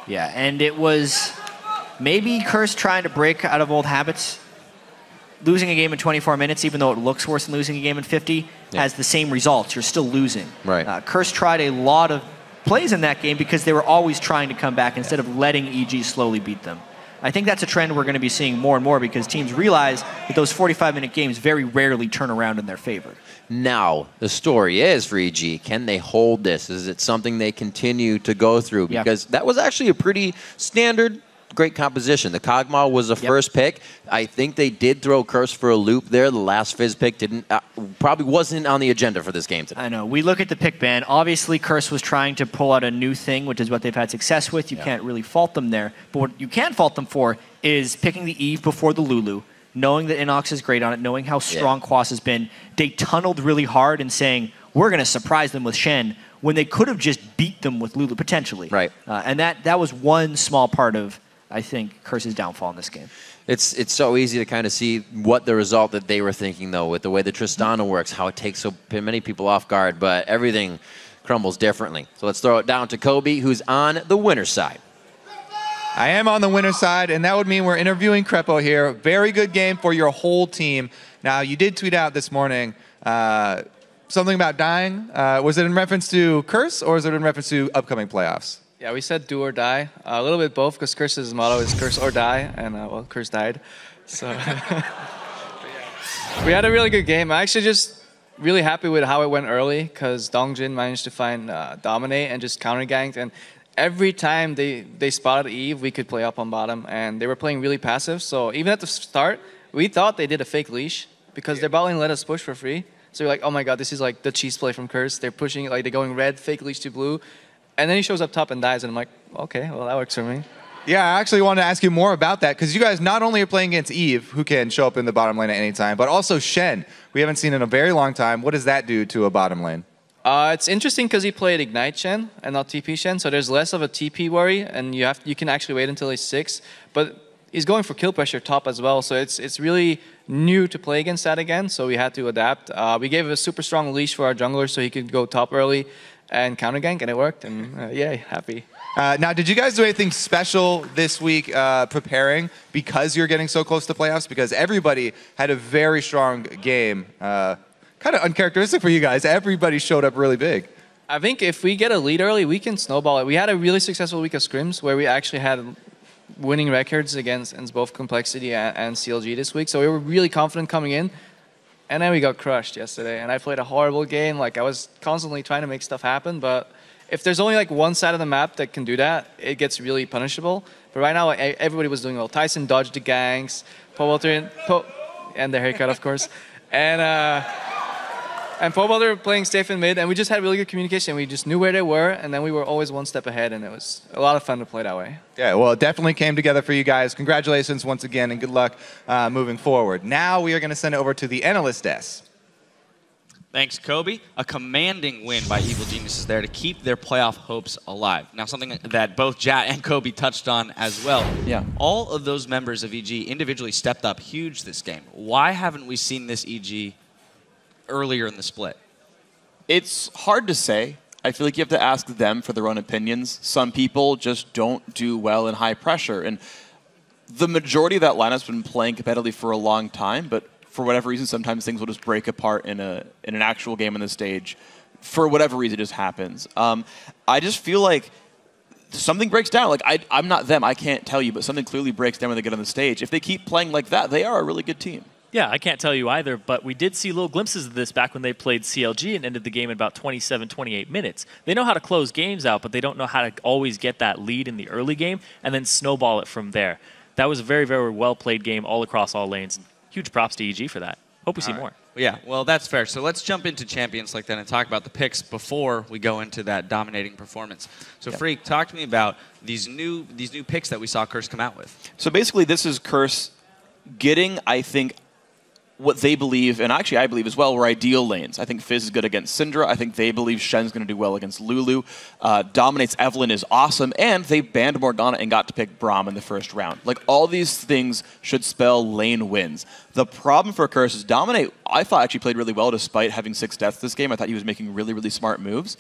Yeah, and it was maybe Curse trying to break out of old habits. Losing a game in 24 minutes, even though it looks worse than losing a game in 50, has the same results. You're still losing. Right. Curse tried a lot of plays in that game because they were always trying to come back instead of letting EG slowly beat them. I think that's a trend we're going to be seeing more and more, because teams realize that those 45-minute games very rarely turn around in their favor. Now, the story is for EG, can they hold this? Is it something they continue to go through? Because that was actually a pretty standard, great composition. The Kog'Maw was the first pick. I think they did throw Curse for a loop there. The last Fizz pick probably wasn't on the agenda for this game today. I know. We look at the pick ban. Obviously, Curse was trying to pull out a new thing, which is what they've had success with. You can't really fault them there. But what you can fault them for is picking the Eve before the Lulu, knowing that Inox is great on it, knowing how strong Quas has been. They tunneled really hard and saying, we're going to surprise them with Shen, when they could have just beat them with Lulu, potentially. Right. And that was one small part of, I think, Curse's downfall in this game. It's so easy to kind of see what the result that they were thinking, though, with the way the Tristana works, how it takes so many people off guard, but everything crumbles differently. So let's throw it down to Kobe, who's on the winner's side. I am on the winner's side, and that would mean we're interviewing Crepo here. Very good game for your whole team. Now, you did tweet out this morning something about dying. Was it in reference to Curse, or is it in reference to upcoming playoffs? Yeah, we said do or die. A little bit both, because Curse's motto is curse or die, and well, Curse died. So we had a really good game. I'm actually just really happy with how it went early, because Dongjin managed to find Dominate and just counter-ganked. And every time they spotted Eve, we could play up on bottom, and they were playing really passive. So even at the start, we thought they did a fake leash, because their bot lane let us push for free. So we're like, oh my god, this is like the cheese play from Curse. They're pushing, like they're going red, fake leash to blue. And then he shows up top and dies, and I'm like, okay, well, that works for me. Yeah, I actually wanted to ask you more about that, because you guys not only are playing against Eve, who can show up in the bottom lane at any time, but also Shen. We haven't seen in a very long time. What does that do to a bottom lane? It's interesting because he played Ignite Shen and not TP Shen, so there's less of a TP worry, and you can actually wait until he's 6. But he's going for kill pressure top as well, so it's really new to play against that again, so we had to adapt. We gave a super strong leash for our jungler so he could go top early and counter gank, and it worked, and yay, happy. Now, did you guys do anything special this week preparing because you're getting so close to playoffs? Because everybody had a very strong game. Kind of uncharacteristic for you guys. Everybody showed up really big. I think if we get a lead early, we can snowball it. We had a really successful week of scrims where we actually had winning records against both Complexity and CLG this week, so we were really confident coming in. And then we got crushed yesterday, and I played a horrible game. Like, I was constantly trying to make stuff happen, but if there's only like one side of the map that can do that, it gets really punishable. But right now, everybody was doing well. Tyson dodged the ganks, and the haircut, of course. And Pobelter playing safe in mid, and we just had really good communication. We just knew where they were, and then we were always one step ahead, and it was a lot of fun to play that way. Yeah, well, it definitely came together for you guys. Congratulations once again, and good luck moving forward. Now we are going to send it over to the analyst desk. Thanks, Kobe. A commanding win by Evil Geniuses there to keep their playoff hopes alive. Now, something that both Jat and Kobe touched on as well. Yeah. All of those members of EG individually stepped up huge this game. Why haven't we seen this EG earlier in the split? It's hard to say. I feel like you have to ask them for their own opinions. Some people just don't do well in high pressure. And the majority of that lineup's been playing competitively for a long time, but for whatever reason, sometimes things will just break apart in an actual game on the stage. For whatever reason, it just happens. I just feel like something breaks down. Like, I'm not them. I can't tell you, but something clearly breaks down when they get on the stage. If they keep playing like that, they are a really good team. Yeah, I can't tell you either, but we did see little glimpses of this back when they played CLG and ended the game in about 27, 28 minutes. They know how to close games out, but they don't know how to always get that lead in the early game and then snowball it from there. That was a very, very well-played game all across all lanes. Huge props to EG for that. Hope we see more. Yeah, well, that's fair. So let's jump into Champions like that and talk about the picks before we go into that dominating performance. So, Freak, talk to me about these new picks that we saw Curse come out with. So basically, this is Curse getting, I think, what they believe, and actually I believe as well, were ideal lanes. I think Fizz is good against Syndra. I think they believe Shen's going to do well against Lulu. Dominates Evelynn is awesome, and they banned Morgana and got to pick Braum in the first round. Like, all these things should spell lane wins. The problem for Curse is Dominate, I thought, actually played really well despite having 6 deaths this game. I thought he was making really, really smart moves.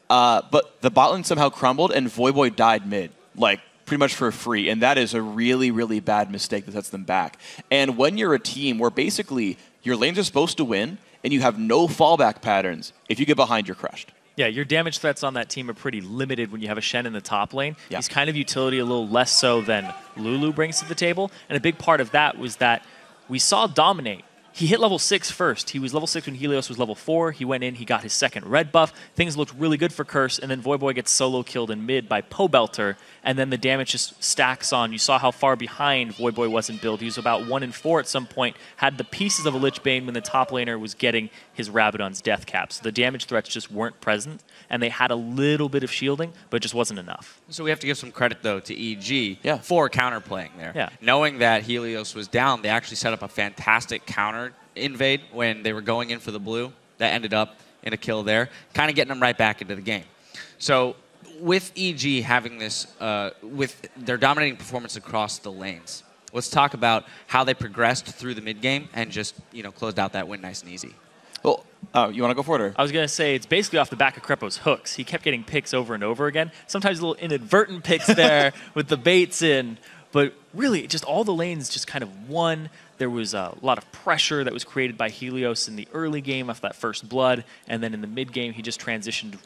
But the bot lane somehow crumbled, and Voyboy died mid. Like, pretty much for free, and that is a really, really bad mistake that sets them back. And when you're a team where basically your lanes are supposed to win and you have no fallback patterns, if you get behind, you're crushed. Yeah, your damage threats on that team are pretty limited when you have a Shen in the top lane. Yeah. He's kind of utility a little less so than Lulu brings to the table, and a big part of that was that we saw Dominate. He hit level 6 first. He was level 6 when Helios was level 4. He went in, he got his second red buff. Things looked really good for Curse, and then Voyboy gets solo killed in mid by Pobelter, and then the damage just stacks on. You saw how far behind Voyboy was in build. He was about 1 and 4 at some point, had the pieces of a Lich Bane when the top laner was getting his Rabadon's death cap. So the damage threats just weren't present, and they had a little bit of shielding, but it just wasn't enough. So we have to give some credit, though, to EG for counterplaying there. Yeah. Knowing that Helios was down, they actually set up a fantastic counter invade when they were going in for the blue. That ended up in a kill there, kind of getting them right back into the game. So with EG having this, with their dominating performance across the lanes, let's talk about how they progressed through the mid game and just, closed out that win nice and easy. Well, you want to go for it? Or? I was going to say, it's basically off the back of Crepo's hooks. He kept getting picks over and over again. Sometimes little inadvertent picks there with the baits in. But really, just all the lanes just kind of won. There was a lot of pressure that was created by Helios in the early game after that first blood. And then in the mid game, he just transitioned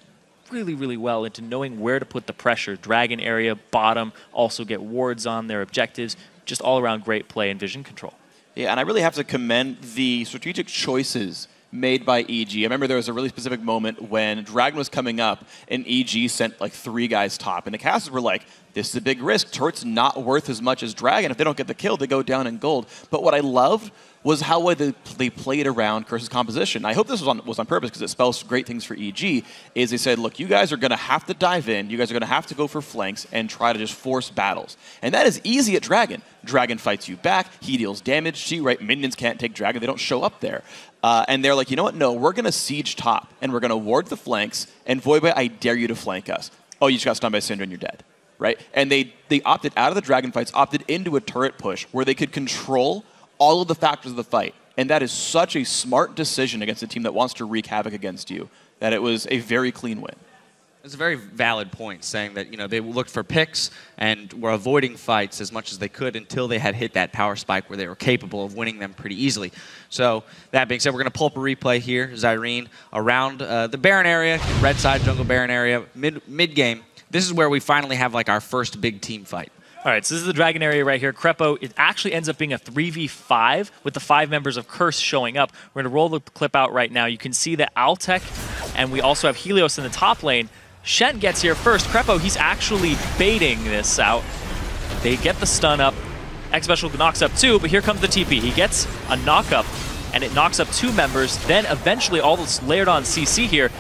really, really well into knowing where to put the pressure. Dragon area, bottom, also get wards on their objectives. Just all around great play and vision control. Yeah, and I really have to commend the strategic choices made by EG. I remember there was a really specific moment when Dragon was coming up and EG sent like 3 guys top. And the casters were like, this is a big risk. Turret's not worth as much as Dragon. If they don't get the kill, they go down in gold. But what I loved was how well they played around Curse's composition. I hope this was on purpose because it spells great things for EG, is they said, look, you guys are going to have to dive in. You guys are going to have to go for flanks and try to just force battles. And that is easy at Dragon. Dragon fights you back. He deals damage to you, right? Minions can't take Dragon. They don't show up there. And they're like, you know what? No, we're going to siege top, and we're going to ward the flanks, and Voyboy, I dare you to flank us. Oh, you just got stunned by Syndra and you're dead. Right? And they opted out of the Dragon fights, opted into a turret push where they could control all of the factors of the fight. And that is such a smart decision against a team that wants to wreak havoc against you, that it was a very clean win. It's a very valid point, saying that they looked for picks and were avoiding fights as much as they could until they had hit that power spike where they were capable of winning them pretty easily. So that being said, we're going to pull up a replay here, Zyrene, around the Baron area, red side jungle Baron area, mid-game. This is where we finally have like our first big team fight. All right, so this is the Dragon area right here. Crepo, it actually ends up being a 3v5 with the 5 members of Curse showing up. We're going to roll the clip out right now. You can see that Altec, and we also have Helios in the top lane. Shen gets here first. Crepo, he's actually baiting this out. They get the stun up. X-Special knocks up 2, but here comes the TP. He gets a knock up, and it knocks up 2 members. Then eventually, all this layered on CC here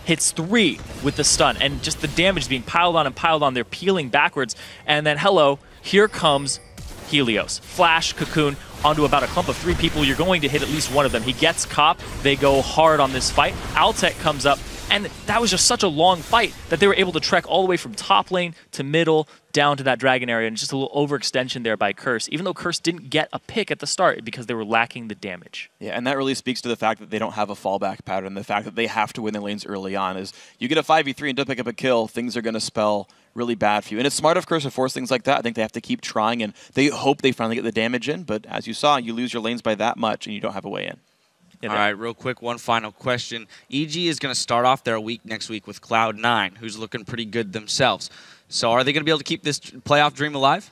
hits 3 with the stun, and just the damage being piled on and piled on. They're peeling backwards, and then hello, here comes Helios. Flash, Cocoon, onto about a clump of 3 people. You're going to hit at least one of them. He gets Cop. They go hard on this fight. Altec comes up, and that was just such a long fight that they were able to trek all the way from top lane to middle, down to that dragon area, and just a little overextension there by Curse, even though Curse didn't get a pick at the start because they were lacking the damage. Yeah, and that really speaks to the fact that they don't have a fallback pattern, the fact that they have to win their lanes early on. Is you get a 5v3 and don't pick up a kill, things are going to spell really bad for you. And it's smart of Curse to force things like that. I think they have to keep trying, and they hope they finally get the damage in, but as you saw, you lose your lanes by that much, and you don't have a way in. All right, real quick, one final question. EG is going to start off their week next week with Cloud9, who's looking pretty good themselves. So are they going to be able to keep this playoff dream alive?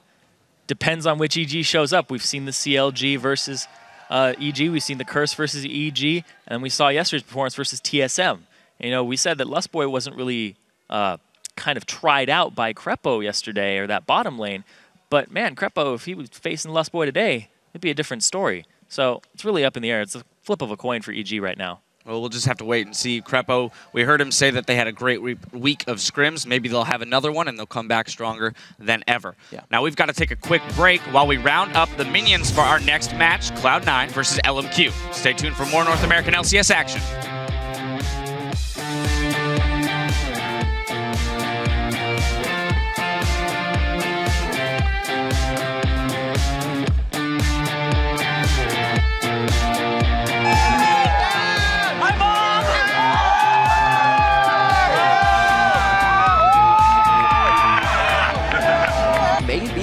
Depends on which EG shows up. We've seen the CLG versus EG. We've seen the Curse versus EG. And we saw yesterday's performance versus TSM. You know, we said that Lustboy wasn't really kind of tried out by Crepo yesterday, or that bottom lane. But, man, Crepo, if he was facing Lustboy today, it'd be a different story. So it's really up in the air. It's a flip of a coin for EG right now. Well, we'll just have to wait and see. Crepo, we heard him say that they had a great week of scrims. Maybe they'll have another one, and they'll come back stronger than ever. Yeah. Now, we've got to take a quick break while we round up the minions for our next match, Cloud9 versus LMQ. Stay tuned for more North American LCS action.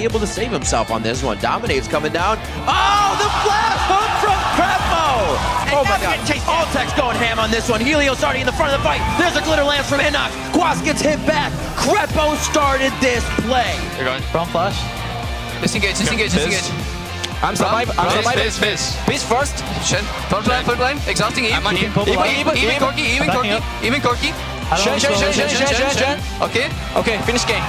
Able to save himself on this one. Dominate's coming down. Oh, the flash hook from Crepo! Oh my god. Altec's going ham on this one. Helios starting in the front of the fight. There's a glitter lance from Inox. Quas gets hit back. Crepo started this play. You're going. Front flash. Disengage. I'm surviving. Biz first. Shen. Front line. Exhausting Eve. Even Corki. Shen. Okay. Finish game.